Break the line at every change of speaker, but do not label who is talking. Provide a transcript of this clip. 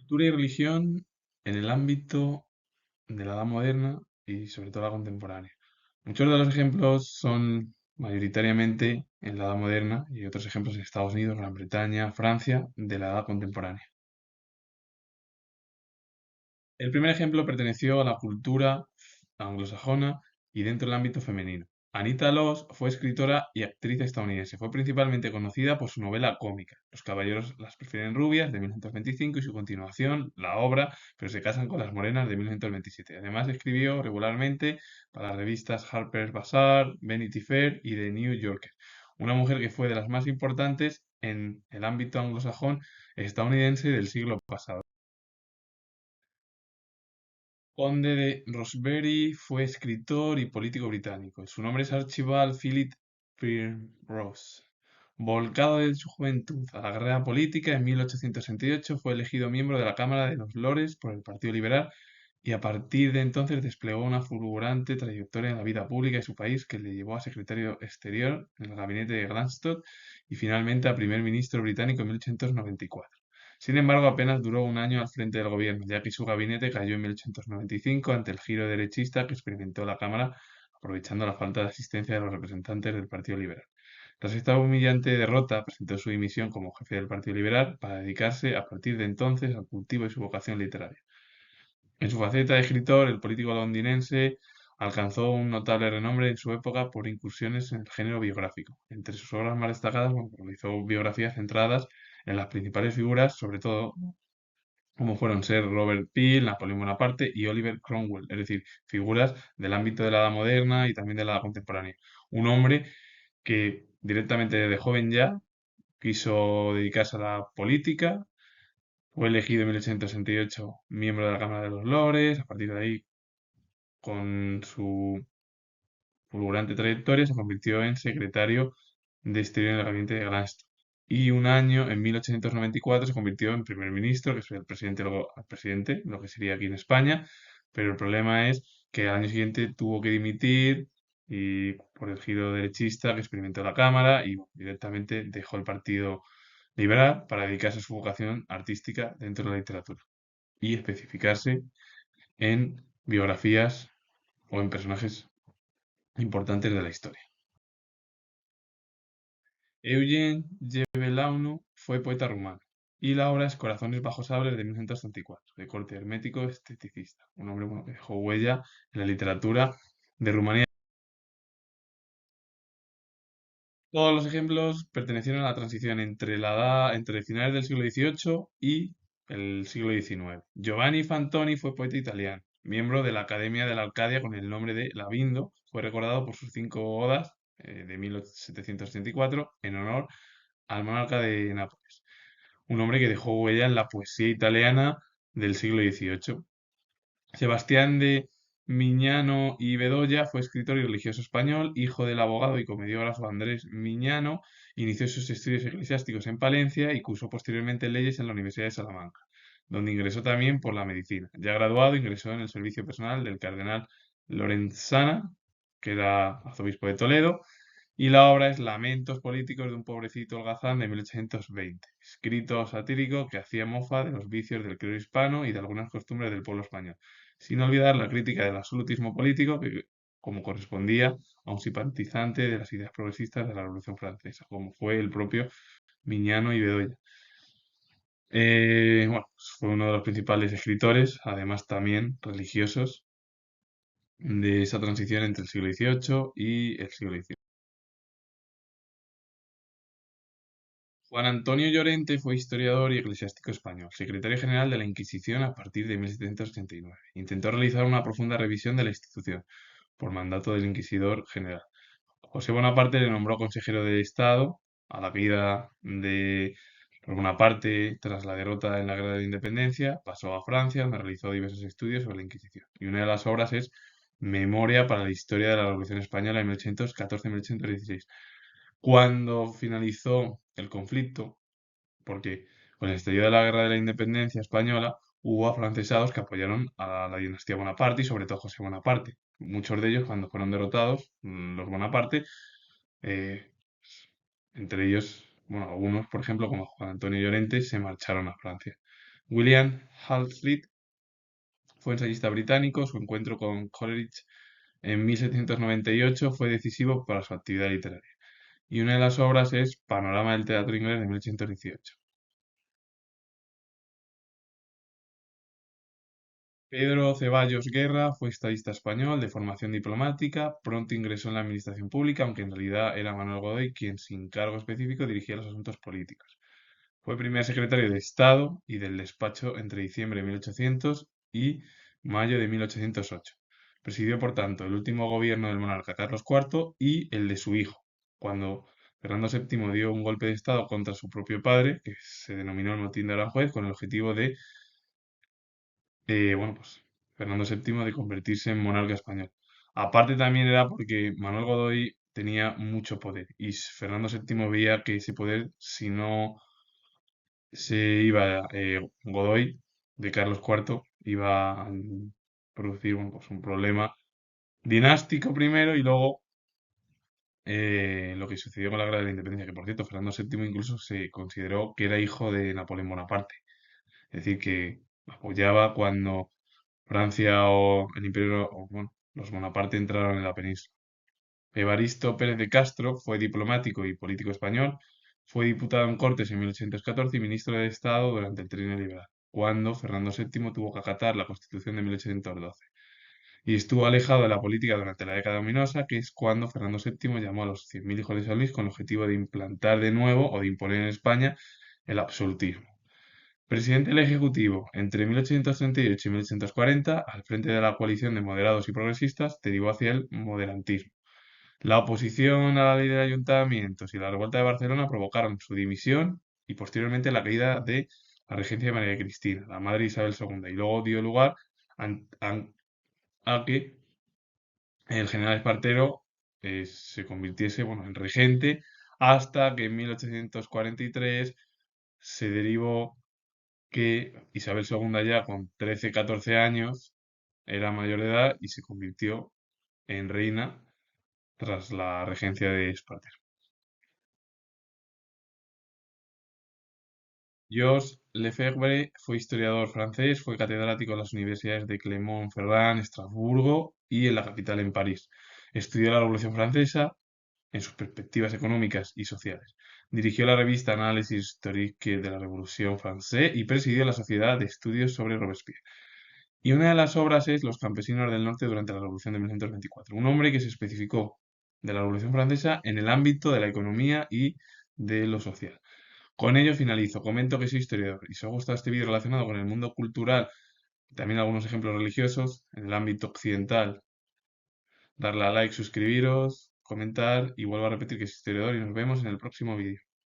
Cultura y religión en el ámbito de la Edad Moderna y sobre todo la contemporánea. Muchos de los ejemplos son mayoritariamente en la Edad Moderna y otros ejemplos en Estados Unidos, Gran Bretaña, Francia, de la Edad Contemporánea. El primer ejemplo perteneció a la cultura anglosajona y dentro del ámbito femenino. Anita Loos fue escritora y actriz estadounidense. Fue principalmente conocida por su novela cómica, Los caballeros las prefieren rubias, de 1925, y su continuación, La obra, pero se casan con las morenas, de 1927. Además, escribió regularmente para las revistas Harper's Bazaar, Vanity Fair y The New Yorker. Una mujer que fue de las más importantes en el ámbito anglosajón estadounidense del siglo pasado. Conde de Roxbury fue escritor y político británico. Su nombre es Archibald Philip Primrose. Volcado de su juventud a la carrera política, en 1868 fue elegido miembro de la Cámara de los Lores por el Partido Liberal y a partir de entonces desplegó una fulgurante trayectoria en la vida pública de su país que le llevó a secretario exterior en el gabinete de Gladstone y finalmente a primer ministro británico en 1894. Sin embargo, apenas duró un año al frente del gobierno, ya que su gabinete cayó en 1895 ante el giro derechista que experimentó la Cámara, aprovechando la falta de asistencia de los representantes del Partido Liberal. Tras esta humillante derrota, presentó su dimisión como jefe del Partido Liberal para dedicarse a partir de entonces al cultivo de su vocación literaria. En su faceta de escritor, el político londinense alcanzó un notable renombre en su época por incursiones en el género biográfico. Entre sus obras más destacadas, realizó biografías centradas en las principales figuras, sobre todo como fueron ser Robert Peel, Napoleón Bonaparte y Oliver Cromwell, es decir, figuras del ámbito de la Edad Moderna y también de la Edad Contemporánea. Un hombre que directamente desde joven ya quiso dedicarse a la política, fue elegido en 1868 miembro de la Cámara de los Lores, a partir de ahí, con su fulgurante trayectoria, se convirtió en secretario de Exterior en el gabinete de Gladstone. Y un año, en 1894, se convirtió en primer ministro, que es el presidente, luego al presidente, lo que sería aquí en España. Pero el problema es que al año siguiente tuvo que dimitir y por el giro derechista que experimentó la Cámara y directamente dejó el Partido Liberal para dedicarse a su vocación artística dentro de la literatura y especificarse en biografías o en personajes importantes de la historia. Eugen Jevelaunu fue poeta rumano y la obra es Corazones bajo sables de 1934, de corte hermético esteticista, un hombre bueno, que dejó huella en la literatura de Rumanía. Todos los ejemplos pertenecieron a la transición entre finales del siglo XVIII y el siglo XIX. Giovanni Fantoni fue poeta italiano, miembro de la Academia de la Arcadia con el nombre de Labindo. Fue recordado por sus 5 odas de 1784 en honor al monarca de Nápoles, un hombre que dejó huella en la poesía italiana del siglo XVIII. Sebastián de Miñano y Bedoya fue escritor y religioso español, hijo del abogado y comediógrafo Andrés Miñano. Inició sus estudios eclesiásticos en Palencia y cursó posteriormente leyes en la Universidad de Salamanca, donde ingresó también por la medicina. Ya graduado, ingresó en el servicio personal del cardenal Lorenzana, que era arzobispo de Toledo, y la obra es Lamentos políticos de un pobrecito holgazán de 1820, escrito satírico que hacía mofa de los vicios del clero hispano y de algunas costumbres del pueblo español, sin olvidar la crítica del absolutismo político que, como correspondía a un simpatizante de las ideas progresistas de la Revolución Francesa, como fue el propio Miñano y Bedoya. Bueno, pues fue uno de los principales escritores, además también religiosos, de esa transición entre el siglo XVIII y el siglo XIX. Juan Antonio Llorente fue historiador y eclesiástico español, secretario general de la Inquisición a partir de 1789. Intentó realizar una profunda revisión de la institución, por mandato del inquisidor general. José Bonaparte le nombró consejero de Estado a la caída de Bonaparte tras la derrota en la Guerra de la Independencia. Pasó a Francia, donde realizó diversos estudios sobre la Inquisición. Y una de las obras es Memoria para la Historia de la Revolución Española en 1814-1816. Cuando finalizó el conflicto, porque con el estallido de la Guerra de la Independencia española hubo afrancesados que apoyaron a la dinastía Bonaparte y sobre todo a José Bonaparte. Muchos de ellos, cuando fueron derrotados, los Bonaparte, eh, entre ellos, bueno, algunos, por ejemplo, como Juan Antonio Llorente, se marcharon a Francia. William Halfleet fue ensayista británico. Su encuentro con Coleridge en 1798 fue decisivo para su actividad literaria. Y una de las obras es Panorama del teatro inglés de 1818. Pedro Ceballos Guerra fue estadista español de formación diplomática. Pronto ingresó en la administración pública, aunque en realidad era Manuel Godoy quien, sin cargo específico, dirigía los asuntos políticos. Fue primer secretario de Estado y del despacho entre diciembre de 1800 y mayo de 1808. Presidió, por tanto, el último gobierno del monarca Carlos IV y el de su hijo, cuando Fernando VII dio un golpe de Estado contra su propio padre, que se denominó el Motín de Aranjuez, con el objetivo de, bueno, pues Fernando VII de convertirse en monarca español. Aparte también era porque Manuel Godoy tenía mucho poder y Fernando VII veía que ese poder, si no se iba Godoy de Carlos IV, iba a producir bueno, pues un problema dinástico primero y luego lo que sucedió con la Guerra de la Independencia, que por cierto Fernando VII incluso se consideró que era hijo de Napoleón Bonaparte, es decir, que apoyaba cuando Francia o el Imperio, o, bueno, los Bonaparte entraron en la península. Evaristo Pérez de Castro fue diplomático y político español, fue diputado en Cortes en 1814 y ministro de Estado durante el Trienio Liberal, cuando Fernando VII tuvo que acatar la Constitución de 1812. Y estuvo alejado de la política durante la década ominosa, que es cuando Fernando VII llamó a los 100.000 hijos de San Luis con el objetivo de implantar de nuevo o de imponer en España el absolutismo. Presidente del Ejecutivo entre 1838 y 1840, al frente de la coalición de moderados y progresistas, derivó hacia el moderantismo. La oposición a la ley de ayuntamientos y la revuelta de Barcelona provocaron su dimisión y posteriormente la caída de la regencia de María Cristina, la madre de Isabel II, y luego dio lugar a que el general Espartero se convirtiese bueno, en regente hasta que en 1843 se derivó que Isabel II ya con 13, 14 años era mayor de edad y se convirtió en reina tras la regencia de Espartero. Georges Lefebvre fue historiador francés, fue catedrático en las universidades de Clermont-Ferrand, Estrasburgo y en la capital en París. Estudió la Revolución Francesa en sus perspectivas económicas y sociales. Dirigió la revista Análisis historique de la Revolución Francesa y presidió la Sociedad de Estudios sobre Robespierre. Y una de las obras es Los campesinos del norte durante la Revolución de 1924. Un hombre que se especificó de la Revolución Francesa en el ámbito de la economía y de lo social. Con ello finalizo. Comento que soy historiador y si os ha gustado este vídeo relacionado con el mundo cultural y también algunos ejemplos religiosos en el ámbito occidental, darle a like, suscribiros, comentar y vuelvo a repetir que soy historiador y nos vemos en el próximo vídeo.